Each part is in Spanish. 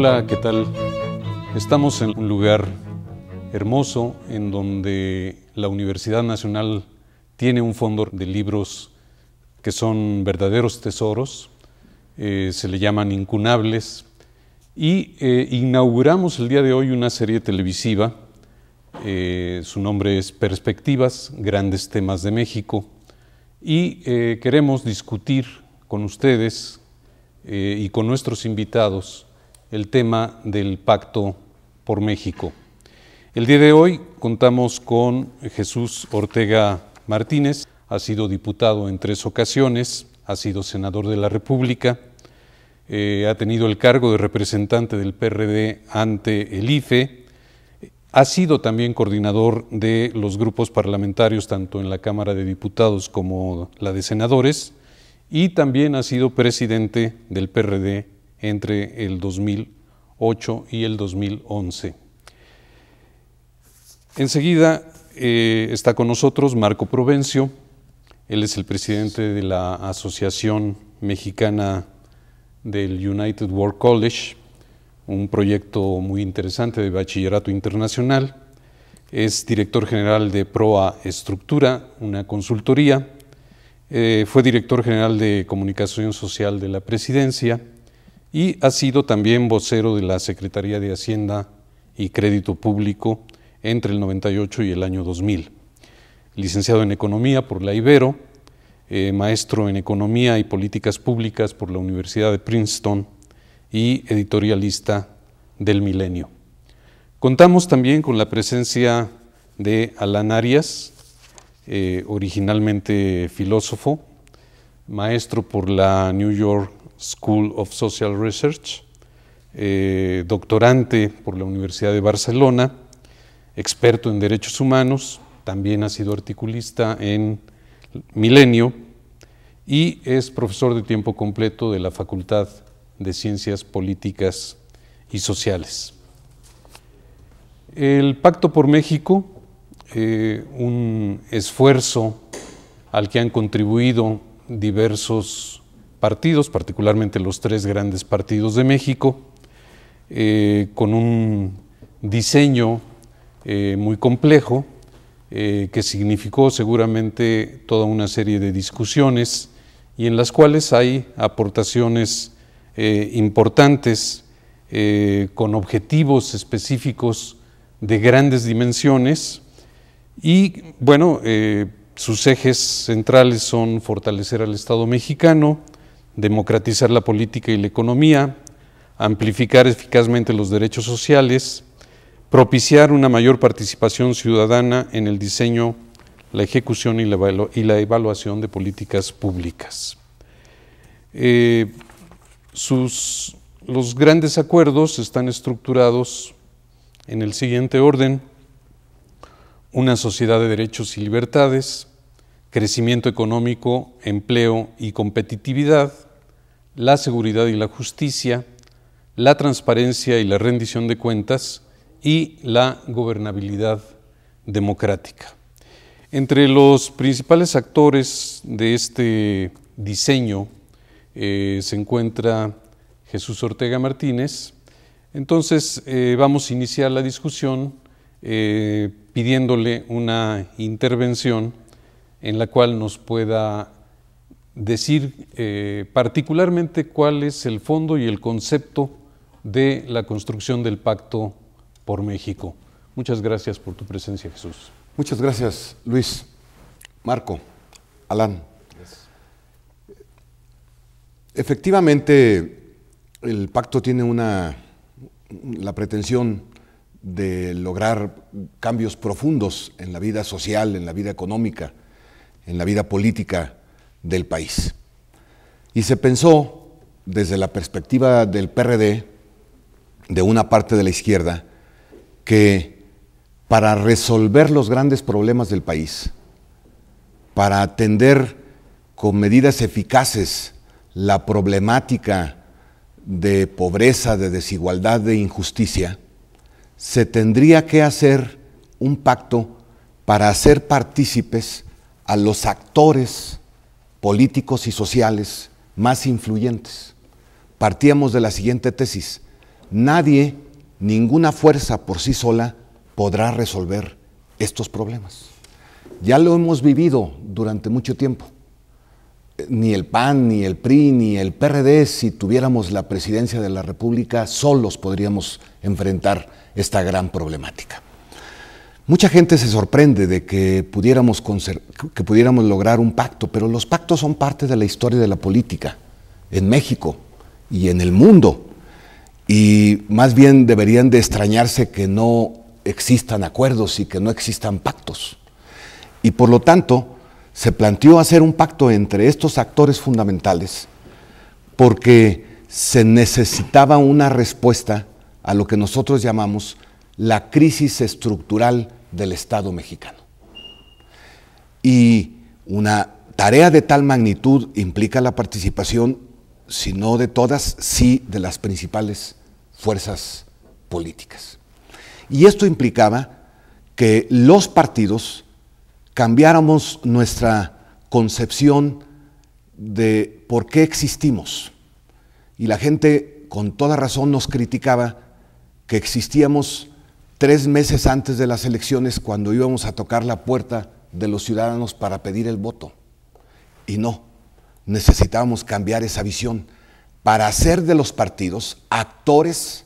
Hola, ¿qué tal? Estamos en un lugar hermoso en donde la Universidad Nacional tiene un fondo de libros que son verdaderos tesoros, se le llaman incunables, y inauguramos el día de hoy una serie televisiva, su nombre es Perspectivas, Grandes Temas de México, y queremos discutir con ustedes y con nuestros invitados el tema del Pacto por México. El día de hoy contamos con Jesús Ortega Martínez, ha sido diputado en 3 ocasiones, ha sido senador de la República, ha tenido el cargo de representante del PRD ante el IFE, ha sido también coordinador de los grupos parlamentarios tanto en la Cámara de Diputados como la de Senadores, y también ha sido presidente del PRD entre el 2008 y el 2011. Enseguida está con nosotros Marco Provencio, él es el presidente de la Asociación Mexicana del United World College, un proyecto muy interesante de bachillerato internacional, es director general de Proa Estructura, una consultoría, fue director general de Comunicación Social de la Presidencia y ha sido también vocero de la Secretaría de Hacienda y Crédito Público entre el 98 y el año 2000. Licenciado en Economía por la Ibero, maestro en Economía y Políticas Públicas por la Universidad de Princeton y editorialista del Milenio. Contamos también con la presencia de Alan Arias, originalmente filósofo, maestro por la New York School of Social Research, doctorante por la Universidad de Barcelona, experto en derechos humanos, también ha sido articulista en Milenio y es profesor de tiempo completo de la Facultad de Ciencias Políticas y Sociales. El Pacto por México, un esfuerzo al que han contribuido diversos partidos, particularmente los 3 grandes partidos de México, con un diseño muy complejo, que significó seguramente toda una serie de discusiones y en las cuales hay aportaciones importantes con objetivos específicos de grandes dimensiones y bueno, sus ejes centrales son fortalecer al Estado mexicano, democratizar la política y la economía, amplificar eficazmente los derechos sociales, propiciar una mayor participación ciudadana en el diseño, la ejecución y la evaluación de políticas públicas. Los grandes acuerdos están estructurados en el siguiente orden: una sociedad de derechos y libertades, crecimiento económico, empleo y competitividad, la seguridad y la justicia, la transparencia y la rendición de cuentas y la gobernabilidad democrática. Entre los principales actores de este diseño se encuentra Jesús Ortega Martínez. Entonces vamos a iniciar la discusión pidiéndole una intervención en la cual nos pueda decir particularmente cuál es el fondo y el concepto de la construcción del Pacto por México. Muchas gracias por tu presencia, Jesús. Muchas gracias, Luis. Marco, Alan. Efectivamente, el pacto tiene la pretensión de lograr cambios profundos en la vida social, en la vida económica, en la vida política del país. Y se pensó, desde la perspectiva del PRD, de una parte de la izquierda, que para resolver los grandes problemas del país, para atender con medidas eficaces la problemática de pobreza, de desigualdad, de injusticia, se tendría que hacer un pacto para hacer partícipes a los actores políticos y sociales más influyentes. Partíamos de la siguiente tesis: nadie, ninguna fuerza por sí sola podrá resolver estos problemas. Ya lo hemos vivido durante mucho tiempo. Ni el PAN, ni el PRI, ni el PRD, si tuviéramos la presidencia de la República, solos podríamos enfrentar esta gran problemática. Mucha gente se sorprende de que pudiéramos lograr un pacto, pero los pactos son parte de la historia de la política en México y en el mundo, y más bien deberían de extrañarse que no existan acuerdos y que no existan pactos. Y por lo tanto, se planteó hacer un pacto entre estos actores fundamentales porque se necesitaba una respuesta a lo que nosotros llamamos la crisis estructural del Estado mexicano. Y una tarea de tal magnitud implica la participación, si no de todas, sí de las principales fuerzas políticas. Y esto implicaba que los partidos cambiáramos nuestra concepción de por qué existimos. Y la gente con toda razón nos criticaba que existíamos 3 meses antes de las elecciones, cuando íbamos a tocar la puerta de los ciudadanos para pedir el voto. Y no, necesitábamos cambiar esa visión para hacer de los partidos actores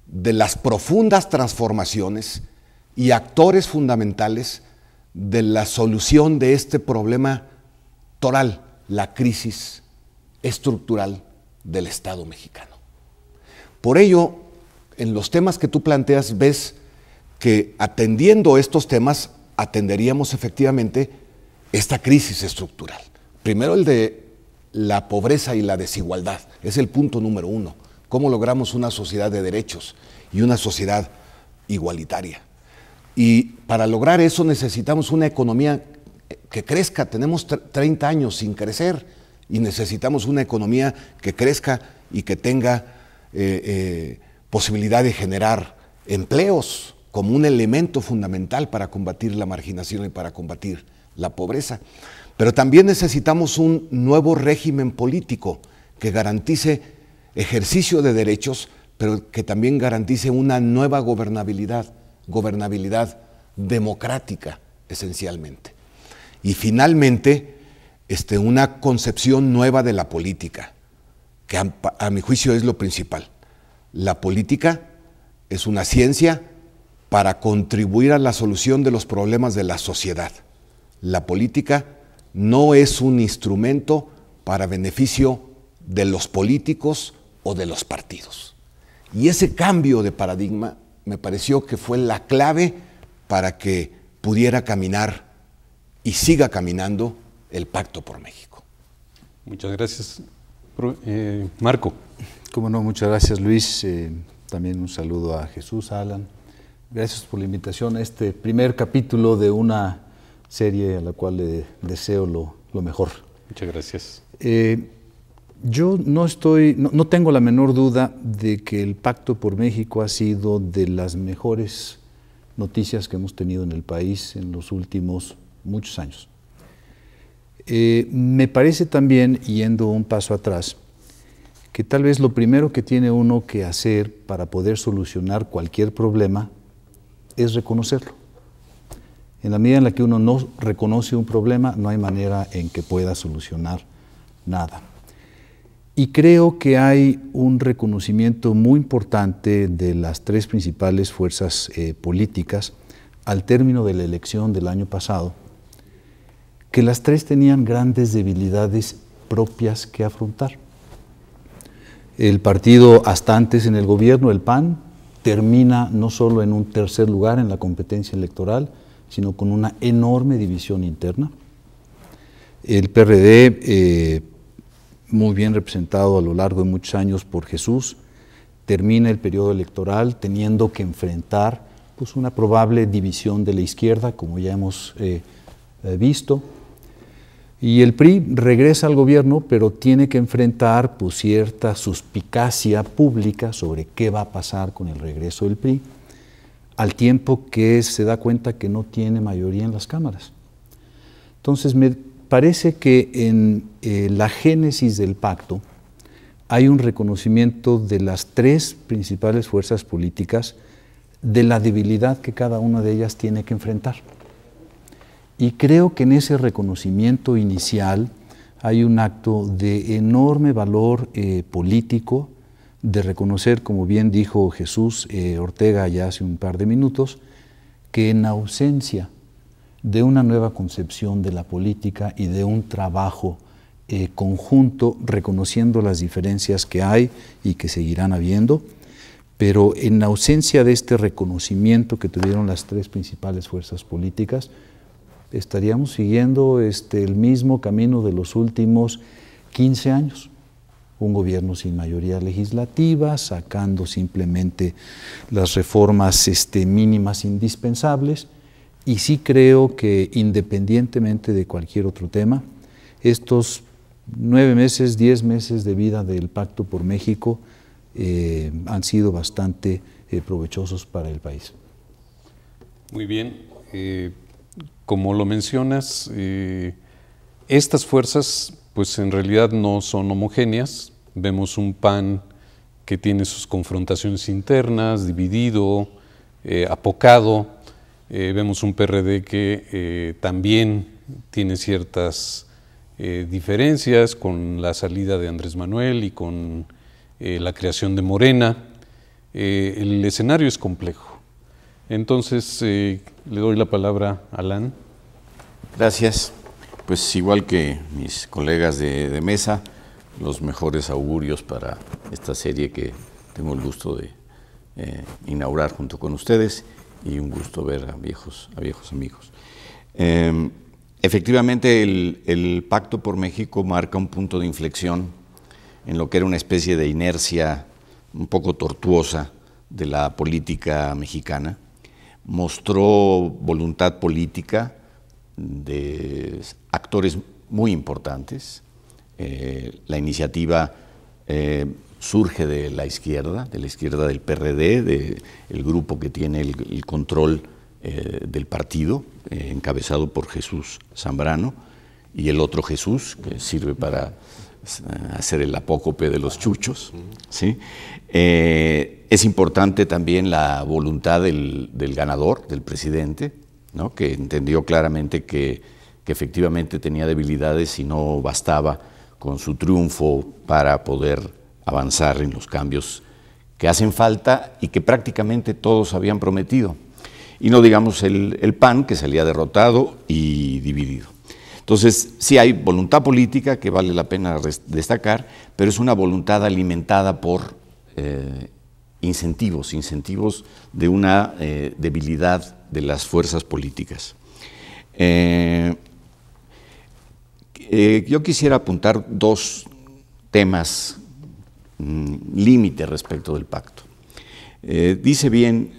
de las profundas transformaciones y actores fundamentales de la solución de este problema toral, la crisis estructural del Estado mexicano. Por ello, en los temas que tú planteas, ves que atendiendo estos temas, atenderíamos efectivamente esta crisis estructural. Primero, el de la pobreza y la desigualdad, es el punto número 1. ¿Cómo logramos una sociedad de derechos y una sociedad igualitaria? Y para lograr eso necesitamos una economía que crezca. Tenemos 30 años sin crecer y necesitamos una economía que crezca y que tenga posibilidad de generar empleos como un elemento fundamental para combatir la marginación y para combatir la pobreza. Pero también necesitamos un nuevo régimen político que garantice ejercicio de derechos, pero que también garantice una nueva gobernabilidad democrática, esencialmente. Y finalmente, una concepción nueva de la política, que a mi juicio es lo principal. La política es una ciencia para contribuir a la solución de los problemas de la sociedad. La política no es un instrumento para beneficio de los políticos o de los partidos. Y ese cambio de paradigma me pareció que fue la clave para que pudiera caminar y siga caminando el Pacto por México. Muchas gracias. Marco. Cómo no, muchas gracias, Luis. También un saludo a Jesús, a Alan. Gracias por la invitación a este primer capítulo de una serie a la cual le deseo lo mejor. Muchas gracias. Yo no tengo la menor duda de que el Pacto por México ha sido de las mejores noticias que hemos tenido en el país en los últimos muchos años. Me parece también, yendo un paso atrás, que tal vez lo primero que tiene uno que hacer para poder solucionar cualquier problema es reconocerlo. En la medida en la que uno no reconoce un problema, no hay manera en que pueda solucionar nada. Y creo que hay un reconocimiento muy importante de las 3 principales fuerzas políticas al término de la elección del año pasado, que las 3 tenían grandes debilidades propias que afrontar. El partido hasta antes en el gobierno, el PAN, termina no solo en un 3er lugar en la competencia electoral, sino con una enorme división interna. El PRD, muy bien representado a lo largo de muchos años por Jesús, termina el periodo electoral teniendo que enfrentar pues, una probable división de la izquierda, como ya hemos visto. Y el PRI regresa al gobierno, pero tiene que enfrentar pues, cierta suspicacia pública sobre qué va a pasar con el regreso del PRI, al tiempo que se da cuenta que no tiene mayoría en las cámaras. Entonces me parece que en la génesis del pacto hay un reconocimiento de las tres principales fuerzas políticas de la debilidad que cada una de ellas tiene que enfrentar. Y creo que en ese reconocimiento inicial hay un acto de enorme valor político, de reconocer, como bien dijo Jesús Ortega ya hace un par de minutos, que en ausencia de una nueva concepción de la política y de un trabajo conjunto, reconociendo las diferencias que hay y que seguirán habiendo, pero en ausencia de este reconocimiento que tuvieron las tres principales fuerzas políticas, estaríamos siguiendo el mismo camino de los últimos 15 años. Un gobierno sin mayoría legislativa, sacando simplemente las reformas mínimas indispensables, y sí creo que independientemente de cualquier otro tema, estos 9 meses, 10 meses de vida del Pacto por México han sido bastante provechosos para el país. Muy bien. Como lo mencionas, estas fuerzas pues en realidad no son homogéneas. Vemos un PAN que tiene sus confrontaciones internas, dividido, apocado. Vemos un PRD que también tiene ciertas diferencias con la salida de Andrés Manuel y con la creación de Morena. El escenario es complejo. Entonces, le doy la palabra a Alan. Gracias. Pues igual que mis colegas de mesa, los mejores augurios para esta serie que tengo el gusto de inaugurar junto con ustedes, y un gusto ver a viejos amigos. Efectivamente, el Pacto por México marca un punto de inflexión en lo que era una especie de inercia un poco tortuosa de la política mexicana. Mostró voluntad política de actores muy importantes. La iniciativa surge de la izquierda del PRD, del grupo que tiene el control del partido, encabezado por Jesús Zambrano, y el otro Jesús, que sirve para hacer el apócope de los chuchos, ¿sí? Es importante también la voluntad del ganador, del presidente, ¿no? Que entendió claramente que efectivamente tenía debilidades y no bastaba con su triunfo para poder avanzar en los cambios que hacen falta y que prácticamente todos habían prometido. Y no digamos el PAN, que salía derrotado y dividido. Entonces, sí hay voluntad política que vale la pena destacar, pero es una voluntad alimentada por incentivos de una debilidad de las fuerzas políticas. Yo quisiera apuntar dos temas límite respecto del pacto. Dice bien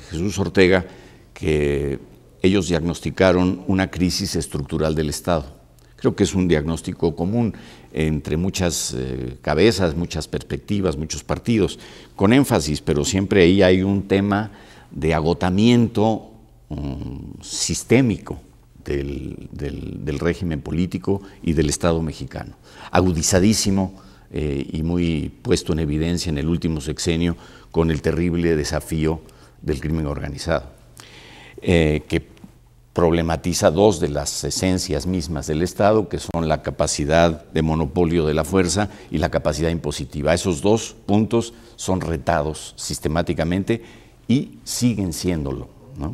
Jesús Ortega que ellos diagnosticaron una crisis estructural del Estado. Creo que es un diagnóstico común entre muchas cabezas, muchas perspectivas, muchos partidos, con énfasis, pero siempre ahí hay un tema de agotamiento sistémico del régimen político y del Estado mexicano, agudizadísimo y muy puesto en evidencia en el último sexenio con el terrible desafío del crimen organizado, que problematiza dos de las esencias mismas del Estado, que son la capacidad de monopolio de la fuerza y la capacidad impositiva. Esos dos puntos son retados sistemáticamente y siguen siéndolo, ¿no?